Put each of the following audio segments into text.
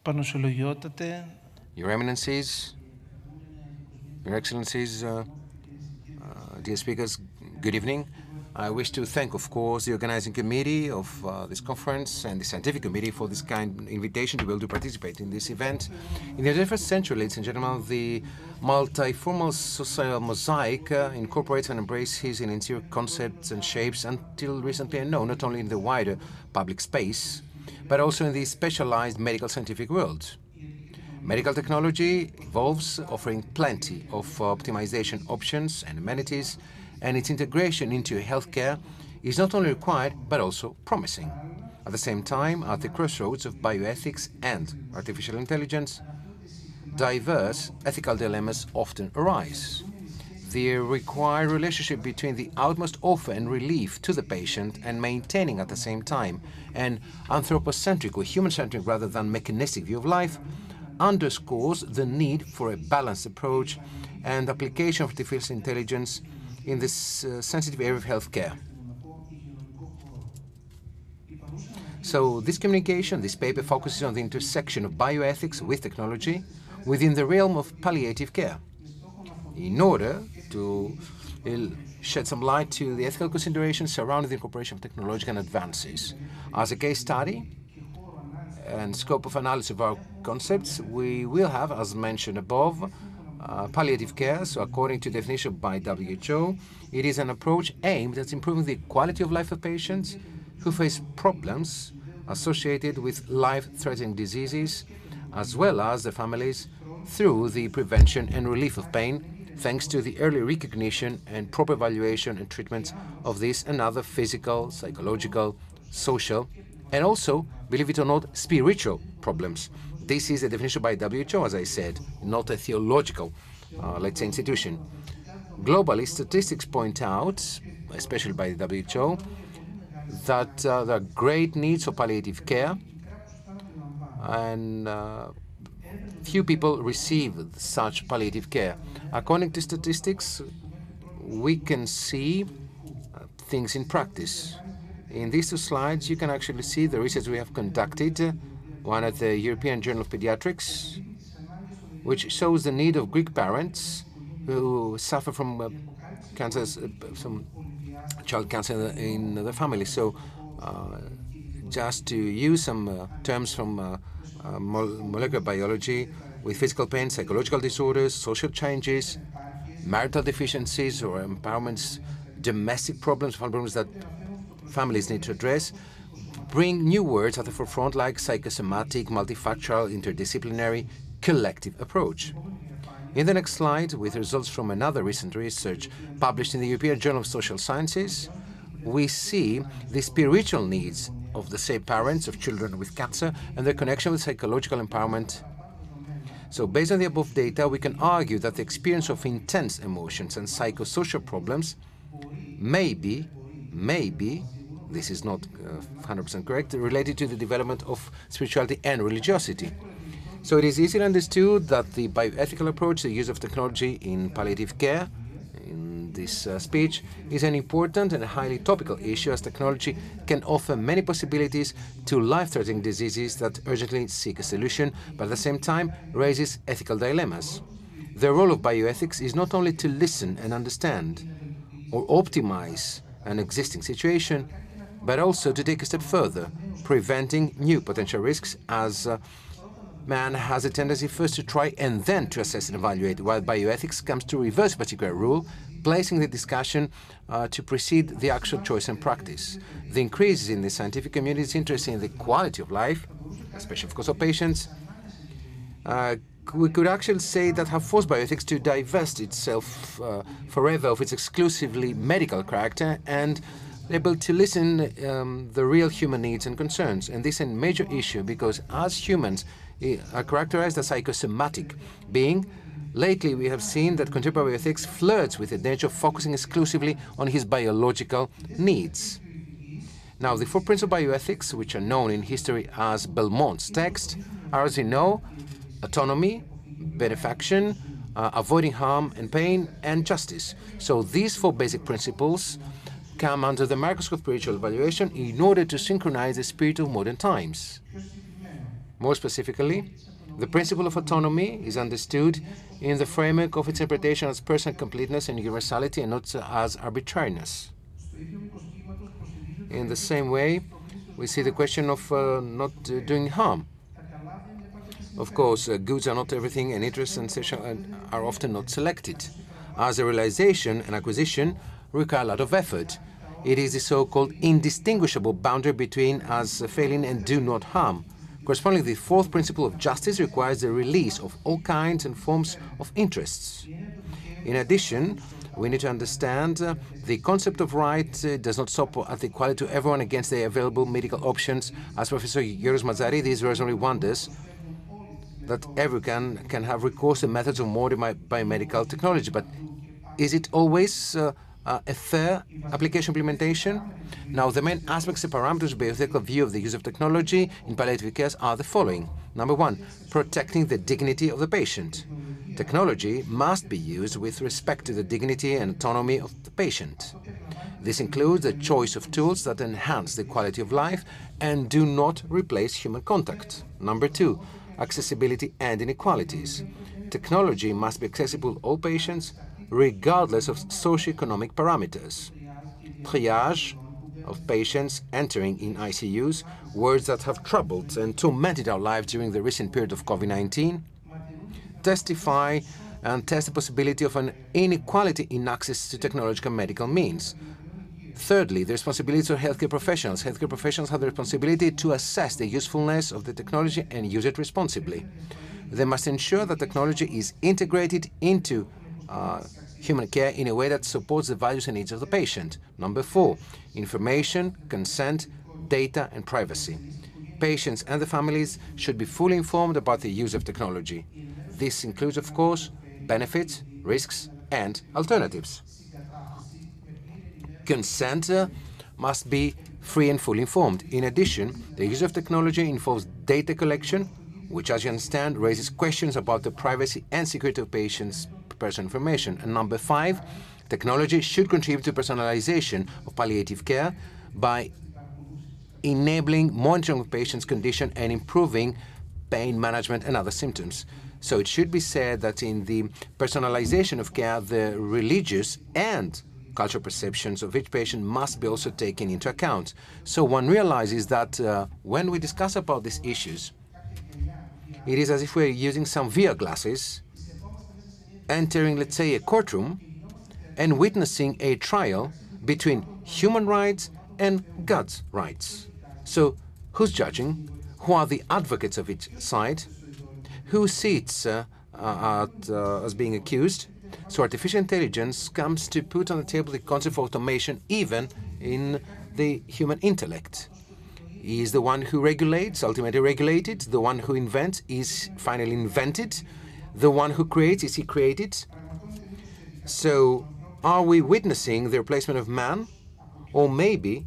Your Eminencies, Your Excellencies, dear speakers, good evening. I wish to thank, of course, the organizing committee of this conference and the scientific committee for this kind of invitation to be able to participate in this event. In the 21st century, ladies and gentlemen, the multiformal social mosaic incorporates and embraces in interior concepts and shapes until recently unknown, not only in the wider public space, but also in the specialized medical scientific world. Medical technology evolves, offering plenty of optimization options and amenities, and its integration into healthcare is not only required, but also promising. At the same time, at the crossroads of bioethics and artificial intelligence, diverse ethical dilemmas often arise. The required relationship between the utmost offer and relief to the patient and maintaining at the same time an anthropocentric or human-centric rather than mechanistic view of life underscores the need for a balanced approach and application of artificial intelligence in this sensitive area of healthcare. So this communication, this paper focuses on the intersection of bioethics with technology within the realm of palliative care, in order to shed some light to the ethical considerations surrounding the incorporation of technological advances. As a case study and scope of analysis of our concepts, we will have, as mentioned above, palliative care. So according to definition by WHO, it is an approach aimed at improving the quality of life of patients who face problems associated with life-threatening diseases, as well as their families, through the prevention and relief of pain, thanks to the early recognition and proper evaluation and treatment of this and other physical, psychological, social, and also, believe it or not, spiritual problems. This is a definition by WHO, as I said, not a theological, let's say, institution. Globally, statistics point out, especially by the WHO, that there are great needs for palliative care, and few people receive such palliative care. According to statistics, we can see things in practice. In these two slides, you can actually see the research we have conducted, one at the European Journal of Pediatrics, which shows the need of Greek parents who suffer from cancers, some child cancer in their family. So just to use some terms from molecular biology, with physical pain, psychological disorders, social changes, marital deficiencies or empowerments, domestic problems, problems that families need to address, bring new words at the forefront like psychosomatic, multifactorial, interdisciplinary, collective approach. In the next slide, with results from another recent research published in the European Journal of Social Sciences, we see the spiritual needs of the same parents of children with cancer and their connection with psychological empowerment. So based on the above data, we can argue that the experience of intense emotions and psychosocial problems may be, this is not 100% correct, related to the development of spirituality and religiosity. So it is easily understood that the bioethical approach, the use of technology in palliative care, in this speech, is an important and highly topical issue, as technology can offer many possibilities to life-threatening diseases that urgently seek a solution, but at the same time raises ethical dilemmas. The role of bioethics is not only to listen and understand or optimize an existing situation, but also to take a step further, preventing new potential risks, as man has a tendency first to try and then to assess and evaluate, while bioethics comes to reverse a particular rule, placing the discussion to precede the actual choice and practice. The increases in the scientific community's interest in the quality of life, especially of course of patients, we could actually say that have forced bioethics to divest itself forever of its exclusively medical character and able to listen the real human needs and concerns. And this is a major issue because as humans are characterized as psychosomatic being, lately we have seen that contemporary ethics flirts with the danger of focusing exclusively on his biological needs. Now, the 4 principles of bioethics, which are known in history as Belmont's text, are, as you know, autonomy, benefaction, avoiding harm and pain, and justice. So these 4 basic principles come under the microscope of spiritual evaluation in order to synchronize the spirit of modern times. More specifically, the principle of autonomy is understood in the framework of its interpretation as personal completeness and universality and not as arbitrariness. In the same way, we see the question of not doing harm. Of course, goods are not everything, and interests and session are often not selected. As a realization and acquisition require a lot of effort. It is the so-called indistinguishable boundary between as failing and do not harm. Correspondingly, the fourth principle of justice requires the release of all kinds and forms of interests. In addition, we need to understand the concept of right does not stop at the equality to everyone against the available medical options. As Professor Georgios Matzaridis reasonably wonders, that everyone can have recourse to methods of modern biomedical technology. But is it always a fair application implementation? Now, the main aspects and parameters of bioethical view of the use of technology in palliative care are the following. Number one, protecting the dignity of the patient. Technology must be used with respect to the dignity and autonomy of the patient. This includes the choice of tools that enhance the quality of life and do not replace human contact. Number two, accessibility and inequalities. Technology must be accessible to all patients, regardless of socioeconomic parameters. Triage of patients entering in ICUs, words that have troubled and tormented our lives during the recent period of COVID-19, testify and test the possibility of an inequality in access to technological medical means. Thirdly, the responsibilities of healthcare professionals. Healthcare professionals have the responsibility to assess the usefulness of the technology and use it responsibly. They must ensure that technology is integrated into human care in a way that supports the values and needs of the patient. Number four, information, consent, data, and privacy. Patients and the families should be fully informed about the use of technology. This includes, of course, benefits, risks, and alternatives. Consent must be free and fully informed. In addition, the use of technology involves data collection, which, as you understand, raises questions about the privacy and security of patients' personal information. And number five, technology should contribute to personalization of palliative care by enabling monitoring of patients' condition and improving pain management and other symptoms. So it should be said that in the personalization of care, the religious and cultural perceptions of each patient must be also taken into account. So one realizes that when we discuss about these issues, it is as if we're using some VR glasses, entering, let's say, a courtroom and witnessing a trial between human rights and God's rights. So who's judging? Who are the advocates of each side? Who sits as being accused? So artificial intelligence comes to put on the table the concept of automation even in the human intellect. He is the one who regulates, ultimately regulated. The one who invents is finally invented. The one who creates, is he created? So are we witnessing the replacement of man? Or maybe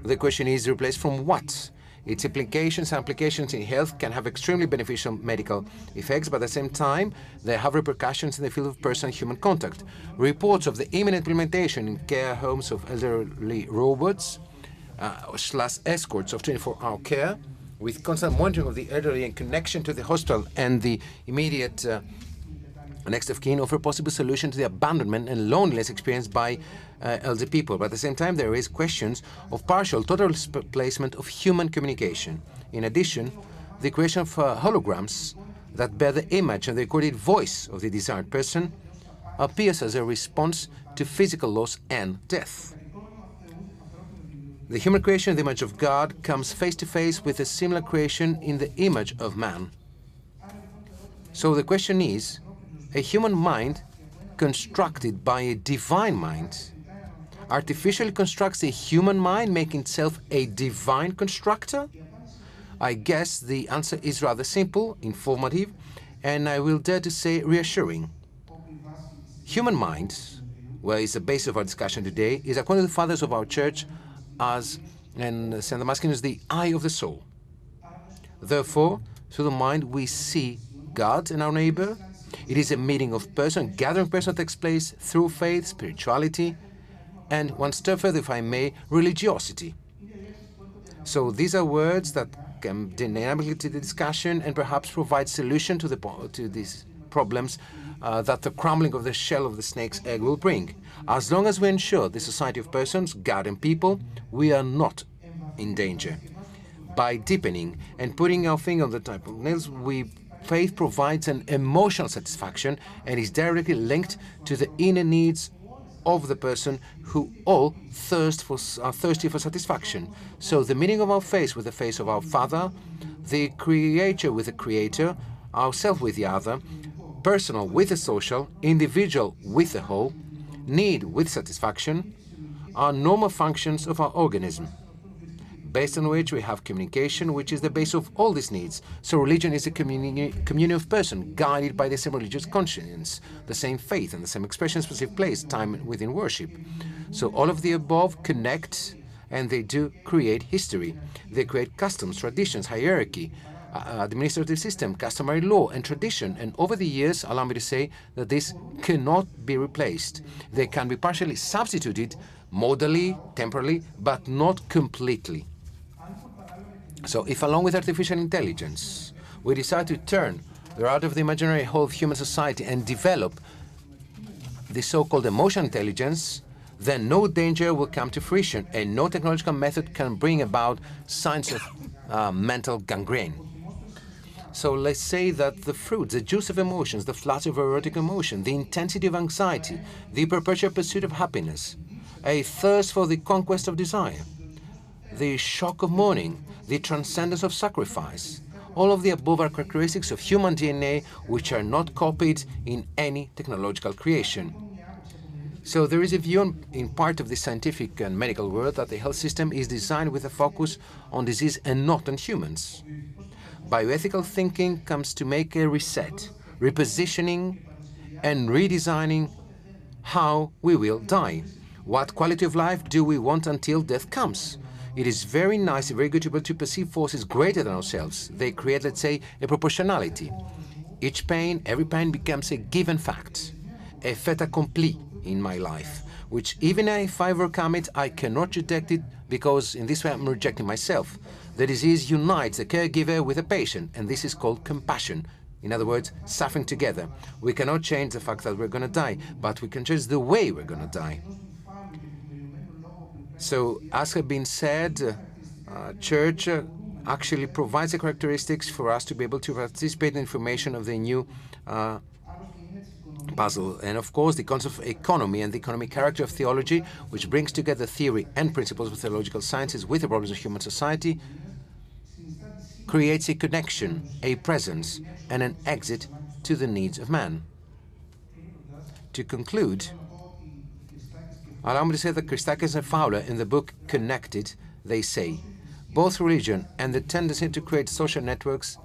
the question is replaced from what? Its applications in health can have extremely beneficial medical effects, but at the same time, they have repercussions in the field of personal-human contact. Reports of the imminent implementation in care homes of elderly robots / escorts of 24-hour care, with constant monitoring of the elderly and connection to the hospital and the immediate next of kin, offer a possible solution to the abandonment and loneliness experienced by elderly people. But at the same time, there is questions of partial, total replacement of human communication. In addition, the creation of holograms that bear the image and the recorded voice of the desired person appears as a response to physical loss and death. The human creation in the image of God comes face to face with a similar creation in the image of man. So the question is, a human mind constructed by a divine mind artificially constructs a human mind, making itself a divine constructor? I guess the answer is rather simple, informative, and I will dare to say reassuring. Human mind, where is the basis of our discussion today, is, according to the fathers of our church, as, and St. Damascus, is the eye of the soul. Therefore, through the mind we see God and our neighbor. It is a meeting of person, gathering person that takes place through faith, spirituality, and one step further, if I may, religiosity. So these are words that dynamically to the discussion and perhaps provide solution to these problems that the crumbling of the shell of the snake's egg will bring. As long as we ensure the society of persons, God and people, we are not in danger. By deepening and putting our finger on the type of nails, faith provides an emotional satisfaction and is directly linked to the inner needs of the person who all are thirsty for satisfaction. So the meaning of our faith with the face of our Father, the Creator with the Creator, ourself with the other, personal with the social, individual with the whole, need with satisfaction, are normal functions of our organism, based on which we have communication, which is the base of all these needs. So religion is a communion of persons, guided by the same religious conscience, the same faith, and the same expression, specific place, time within worship. So all of the above connect, and they do create history. They create customs, traditions, hierarchy, administrative system, customary law, and tradition. And over the years, allow me to say that this cannot be replaced. They can be partially substituted, modally, temporarily, but not completely. So if along with artificial intelligence, we decide to turn the route of the imaginary whole of human society and develop the so-called emotional intelligence, then no danger will come to fruition, and no technological method can bring about signs of mental gangrene. So let's say that the fruit, the juice of emotions, the flutter of erotic emotion, the intensity of anxiety, the perpetual pursuit of happiness, a thirst for the conquest of desire, the shock of mourning, the transcendence of sacrifice, all of the above are characteristics of human DNA which are not copied in any technological creation. So there is a view in part of the scientific and medical world that the health system is designed with a focus on disease and not on humans. Bioethical thinking comes to make a reset, repositioning and redesigning how we will die. What quality of life do we want until death comes? It is very nice and very good to be able to perceive forces greater than ourselves. They create, let's say, a proportionality. Every pain becomes a given fact, a fait accompli in my life, which even if I overcome it, I cannot reject it because in this way I'm rejecting myself. The disease unites the caregiver with the patient, and this is called compassion. In other words, suffering together. We cannot change the fact that we're going to die, but we can change the way we're going to die. So, as has been said, Church actually provides the characteristics for us to be able to participate in the information of the new puzzle. And of course, the concept of economy and the economic character of theology, which brings together theory and principles of theological sciences with the problems of human society, creates a connection, a presence, and an exit to the needs of man. To conclude, allow me to say that Kleanthis and Fowler, in the book Connected, they say, both religion and the tendency to create social networks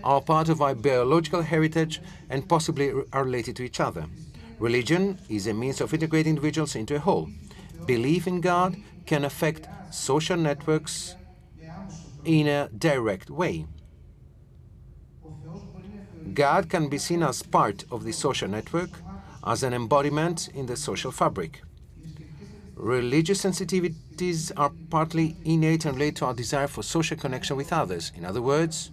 are part of our biological heritage and possibly are related to each other. Religion is a means of integrating individuals into a whole. Belief in God can affect social networks in a direct way. God can be seen as part of the social network, as an embodiment in the social fabric. Religious sensitivities are partly innate and related to our desire for social connection with others. In other words,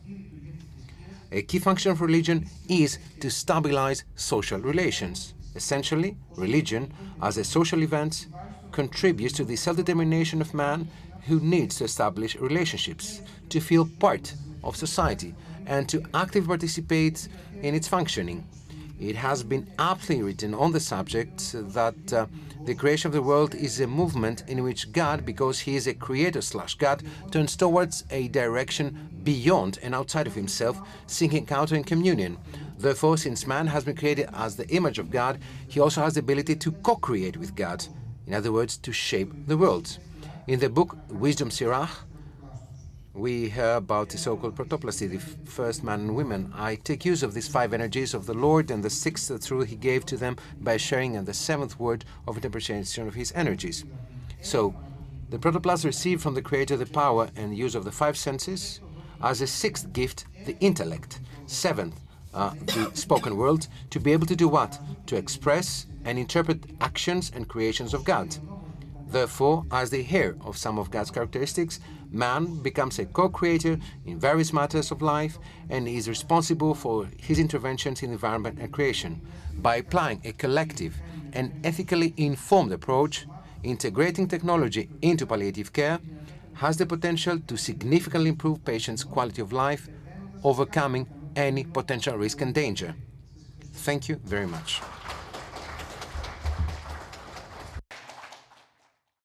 a key function of religion is to stabilize social relations. Essentially, religion, as a social event, contributes to the self-determination of man who needs to establish relationships, to feel part of society, and to actively participate in its functioning. It has been aptly written on the subject that the creation of the world is a movement in which God, because he is a creator/God, turns towards a direction beyond and outside of himself, seeking encounter and communion. Therefore, since man has been created as the image of God, he also has the ability to co-create with God. In other words, to shape the world. In the book Wisdom Sirach, we hear about the so-called protoplasty, the first man and women. I take use of these 5 energies of the Lord and the 6th truth he gave to them by sharing, and the 7th word of interpretation of his energies. So, the protoplasm received from the Creator the power and use of the 5 senses, as a 6th gift, the intellect, 7th, the spoken word, to be able to do what? To express and interpret actions and creations of God. Therefore, as the heir of some of God's characteristics, man becomes a co-creator in various matters of life and is responsible for his interventions in environment and creation. By applying a collective and ethically informed approach, integrating technology into palliative care has the potential to significantly improve patients' quality of life, overcoming any potential risk and danger. Thank you very much.